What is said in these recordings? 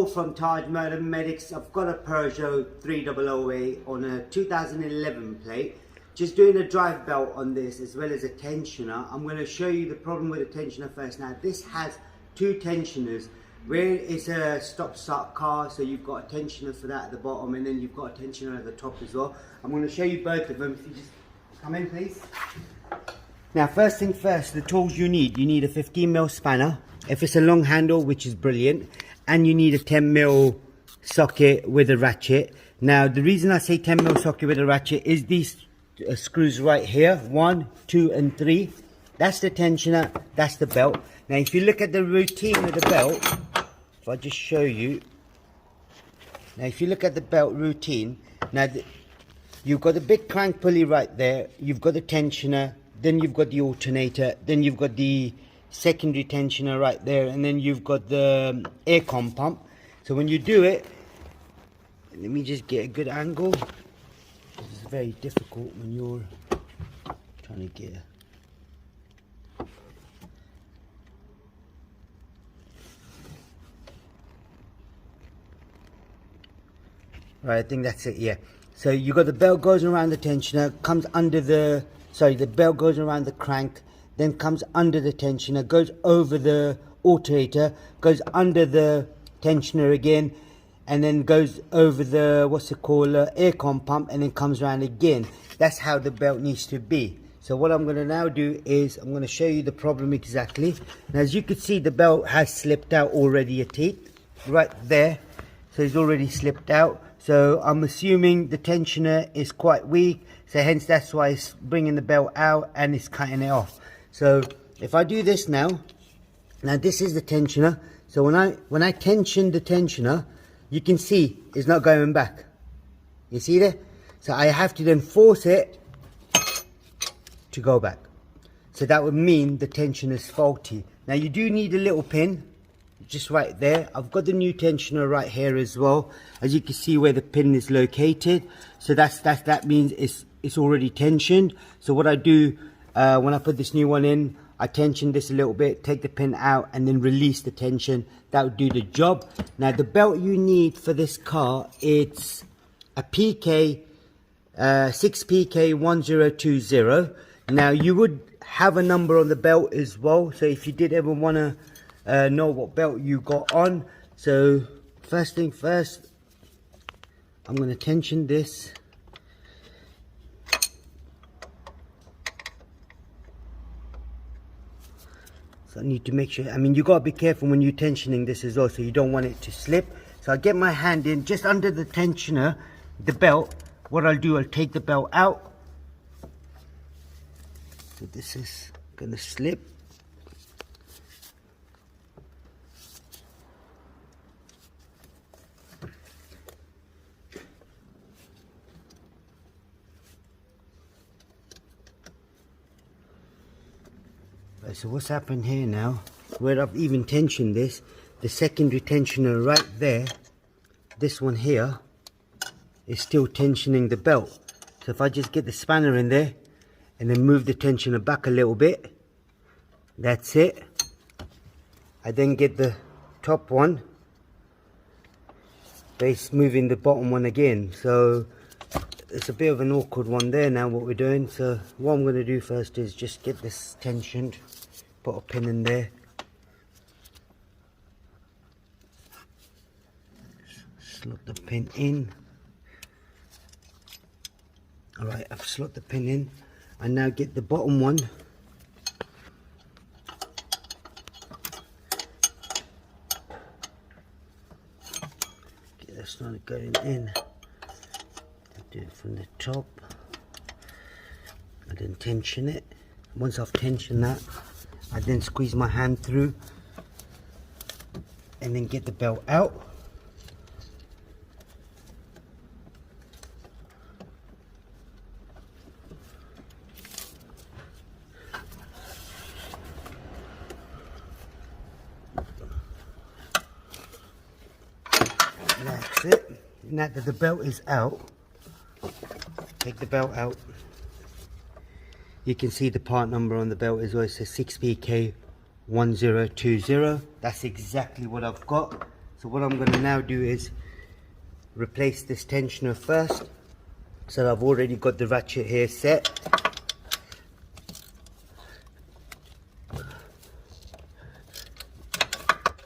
Paul from Tajmotormedics. I've got a Peugeot 3008 on a 2011 plate. Just doing a drive belt on this as well as a tensioner. I'm going to show you the problem with the tensioner first. Now this has two tensioners. Where it's a stop-start car, so you've got a tensioner for that at the bottom, and then you've got a tensioner at the top as well. I'm going to show you both of them. If you just come in, please. Now, first thing first, the tools you need a 15mm spanner, if it's a long handle, which is brilliant, and you need a 10mm socket with a ratchet. Now, the reason I say 10mm socket with a ratchet is these screws right here, 1, 2, and 3. That's the tensioner, that's the belt. Now, if you look at the routine of the belt, if I just show you. Now, if you look at the belt routine, now you've got the big crank pulley right there, you've got the tensioner, then you've got the alternator, then you've got the secondary tensioner right there, and then you've got the aircon pump. So when you do it, let me just get a good angle. This is very difficult when you're trying to get right, I think that's it, yeah. So you got the belt goes around the tensioner, comes under the, sorry, the belt goes around the crank, then comes under the tensioner, goes over the alternator, goes under the tensioner again, and then goes over the, what's it called, aircon pump, and then comes around again. That's how the belt needs to be. So what I'm going to now do is, I'm going to show you the problem exactly. And as you can see, the belt has slipped out already a teeth, right there. So it's already slipped out. So I'm assuming the tensioner is quite weak, so hence that's why it's bringing the belt out and it's cutting it off. So if I do this now this is the tensioner. So when I tension the tensioner, you can see it's not going back. You see there? So I have to then force it to go back. So that would mean the tension is faulty. Now you do need a little pin just right there. I've got the new tensioner right here as well, as you can see where the pin is located. So that means it's already tensioned. So what I do when I put this new one in, I tension this a little bit, take the pin out, and then release the tension. That would do the job. Now the belt you need for this car, it's a PK 6PK1020. now you would have a number on the belt as well, so if you did ever want to know what belt you got on. So first thing first, I'm going to tension this. So I need to make sure, I mean, you got to be careful when you're tensioning this as well, so you don't want it to slip. So I get my hand in just under the tensioner, the belt. What I'll do, I'll take the belt out. So this is going to slip. So what's happened here now, where I've even tensioned this, the secondary tensioner right there, this one here, is still tensioning the belt. So if I just get the spanner in there, and then move the tensioner back a little bit, that's it. I then get the top one, base moving the bottom one again. So it's a bit of an awkward one there now what we're doing. So what I'm going to do first is just get this tensioned, put a pin in there, slot the pin in. Alright, I've slot the pin in, and now get the bottom one, get this one going in. Do it from the top and then tension it. Once I've tensioned that, I then squeeze my hand through and then get the belt out. That's it. Now that the belt is out, take the belt out. You can see the part number on the belt as well. It says 6PK1020. That's exactly what I've got. So what I'm going to now do is replace this tensioner first. So I've already got the ratchet here set.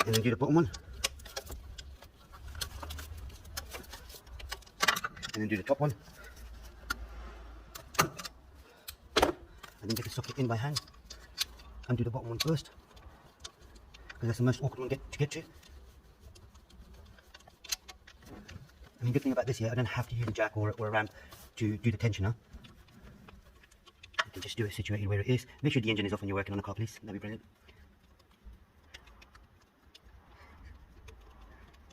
And then do the bottom one. And then do the top one. And then get the socket in by hand. And do the bottom one first. Because that's the most awkward one to get to. And the good thing about this here, I don't have to use a jack or a ramp to do the tensioner. You can just do it situated where it is. Make sure the engine is off when you're working on a car, please. That'd be brilliant.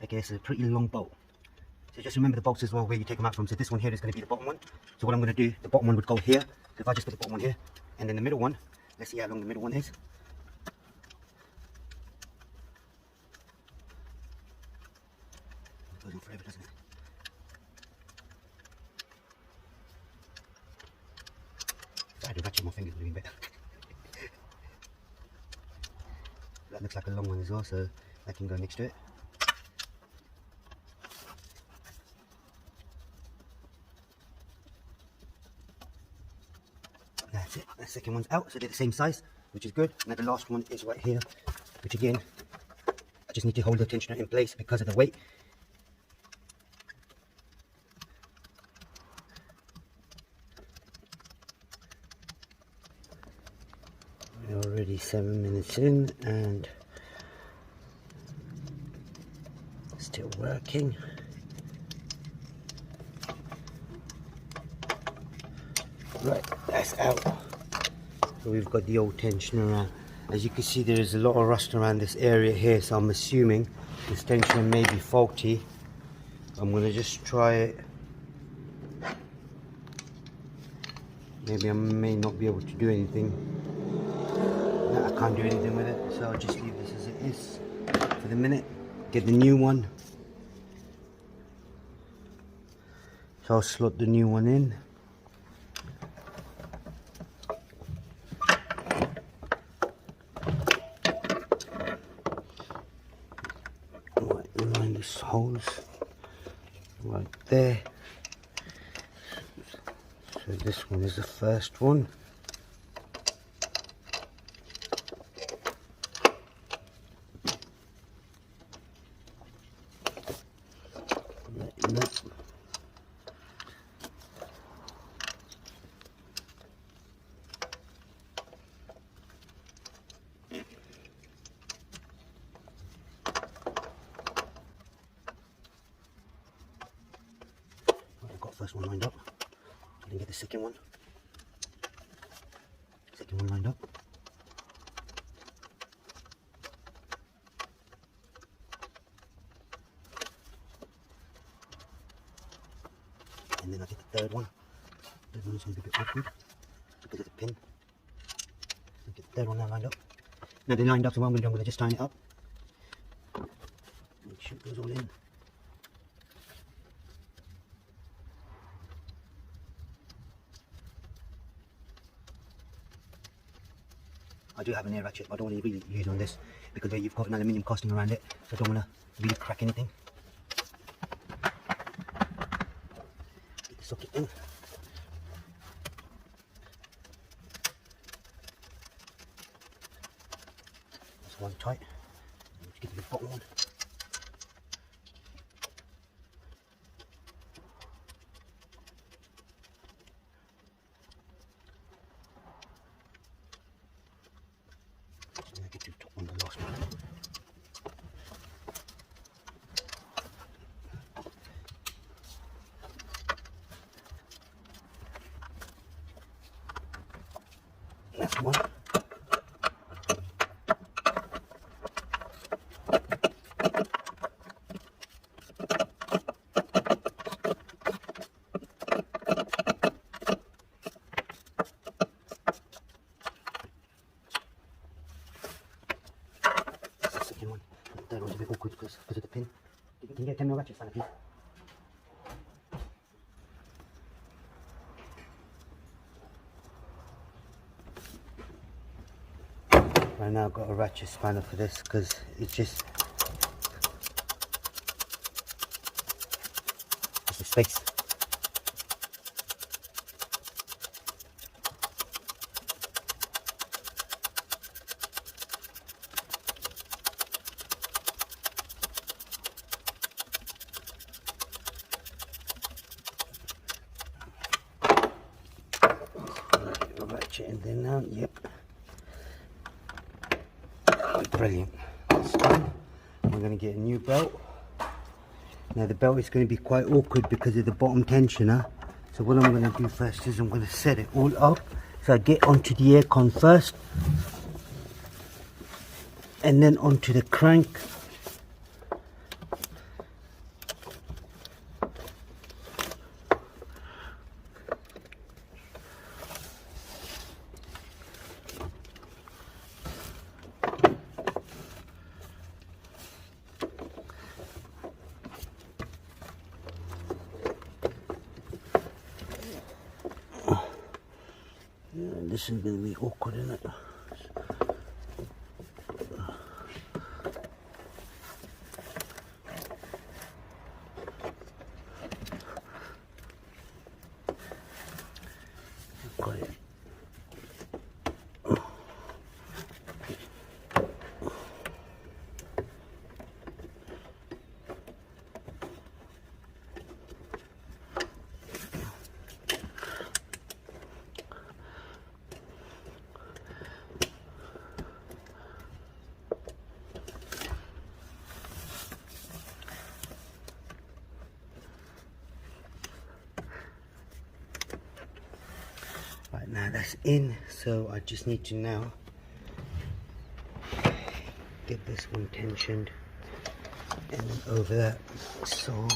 Okay, it's a pretty long bolt. So just remember the bolts as well where you take them out from. So this one here is going to be the bottom one. So what I'm going to do, the bottom one would go here. So if I just put the bottom one here, and then the middle one, let's see how long the middle one is. It goes on forever, doesn't it? If I had to ratchet my fingers, it would be better. That looks like a long one as well, so that can go next to it. That's it. The second one's out, so they're the same size, which is good. Now the last one is right here, which again, I just need to hold the tensioner in place because of the weight. We're already 7 minutes in and still working. Right, that's out. So we've got the old tensioner out. As you can see, there is a lot of rust around this area here, so I'm assuming this tensioner may be faulty. I'm going to just try it. Maybe I may not be able to do anything. No, I can't do anything with it, so I'll just leave this as it is for the minute. Get the new one. So I'll slot the new one in. Line these holes right there. So this one is the first one. I've got the first one lined up. So I can get the second one. Second one lined up. And then I get the third one. Third one is going to be a bit awkward because of the pin. So get the third one now lined up. Now they're lined up, so what I'm going to just tighten it up. Make sure it goes all in. I do have an air ratchet, but I don't want to really use it on this because you've got an aluminium casting around it, so I don't want to really crack anything. Get the socket in. That's one tight. Let's get to the bottom one. That's one. That's the second one. The third one's a bit awkward because of the pin. Can you get a 10mm ratchet, Santa, please? Right now I've got a ratchet spanner for this because it's just space. Ratchet in there now, yep. Brilliant. That's done. We're going to get a new belt. Now the belt is going to be quite awkward because of the bottom tensioner. So what I'm going to do first is I'm going to set it all up. So I get onto the aircon first, and then onto the crank. This is going to be awkward, isn't it? Got it. Right, now that's in, so I just need to now get this one tensioned and then over that saw.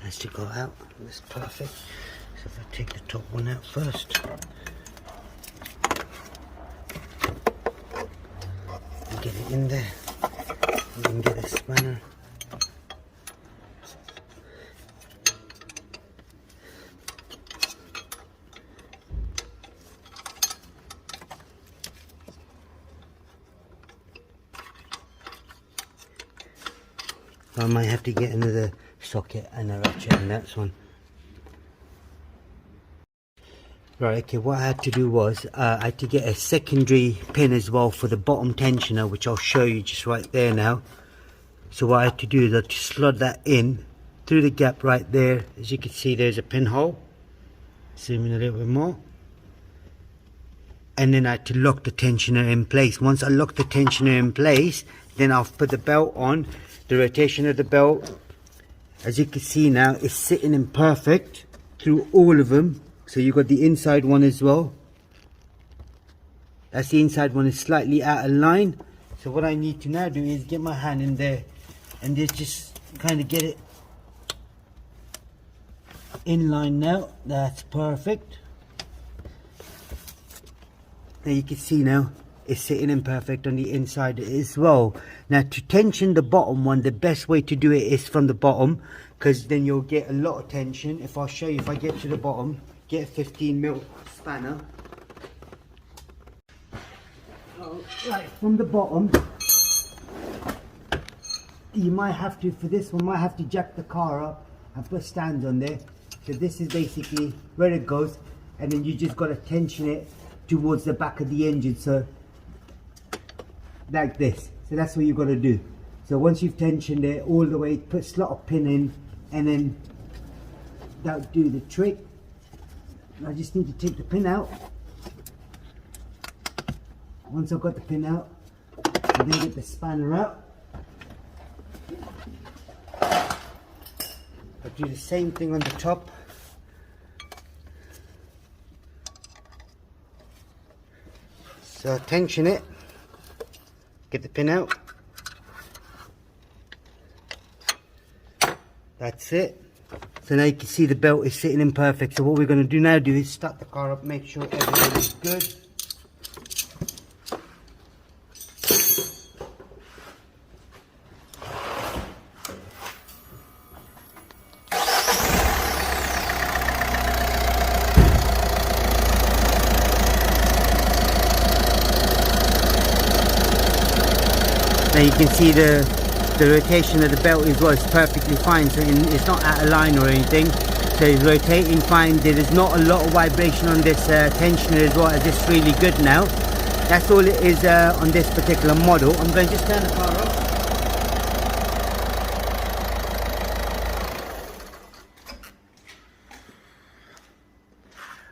Has to go out. That's perfect. So if I take the top one out first. Get it in there, and then get a spanner. I might have to get another socket and a ratchet in that one. Right, okay, what I had to do was I had to get a secondary pin as well for the bottom tensioner, which I'll show you just right there now. So what I had to do is I had to slot that in through the gap right there. As you can see, there's a pinhole. Zoom in a little bit more. And then I had to lock the tensioner in place. Once I lock the tensioner in place, then I'll put the belt on. The rotation of the belt, as you can see now, is sitting in perfect through all of them. So you've got the inside one as well. That's the inside one, is slightly out of line. So what I need to now do is get my hand in there and just kind of get it in line now. That's perfect. There you can see now it's sitting in perfect on the inside as well. Now to tension the bottom one, the best way to do it is from the bottom, because then you'll get a lot of tension. If I show you, if I get to the bottom, get a 15mm spanner. Right, from the bottom, you might have to, for this one, might have to jack the car up and put stands on there. So this is basically where it goes, and then you just got to tension it towards the back of the engine, so like this. So that's what you've got to do. So once you've tensioned it all the way, put slot a pin in, and then that'll do the trick. I just need to take the pin out. Once I've got the pin out, and then get the spanner out. I'll do the same thing on the top. So tension it, get the pin out. That's it. So now you can see the belt is sitting in perfect. So what we're going to do now is start the car up, make sure everything is good. Now you can see the rotation of the belt as well is perfectly fine, so it's not out of line or anything, so it's rotating fine. There is not a lot of vibration on this tensioner as well, as it's really good now. That's all it is on this particular model. I'm going to just turn the car off.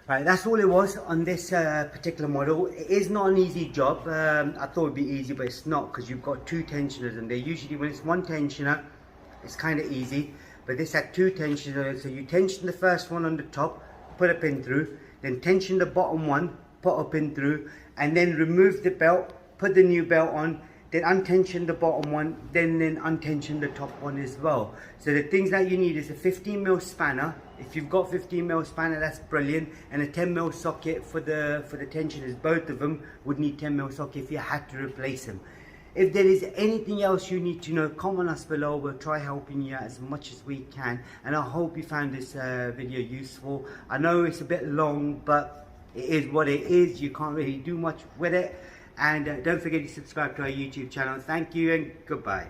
Right, that's all it was on this particular model. It is not an easy job. I thought it'd be easy, but it's not, because you've got two tensioners, and they usually, when it's one tensioner, it's kind of easy, but this had two tensioners. So you tension the first one on the top, put a pin through, then tension the bottom one, put a pin through, and then remove the belt, put the new belt on, then untension the bottom one, then untension the top one as well. So the things that you need is a 15mm spanner. If you've got 15mm spanner, that's brilliant, and a 10mm socket for the tensioners. Both of them would need 10mm socket if you had to replace them. If there is anything else you need to know, comment us below. We'll try helping you as much as we can, and I hope you found this video useful. I know it's a bit long, but it is what it is. You can't really do much with it. And don't forget to subscribe to our YouTube channel. Thank you and goodbye.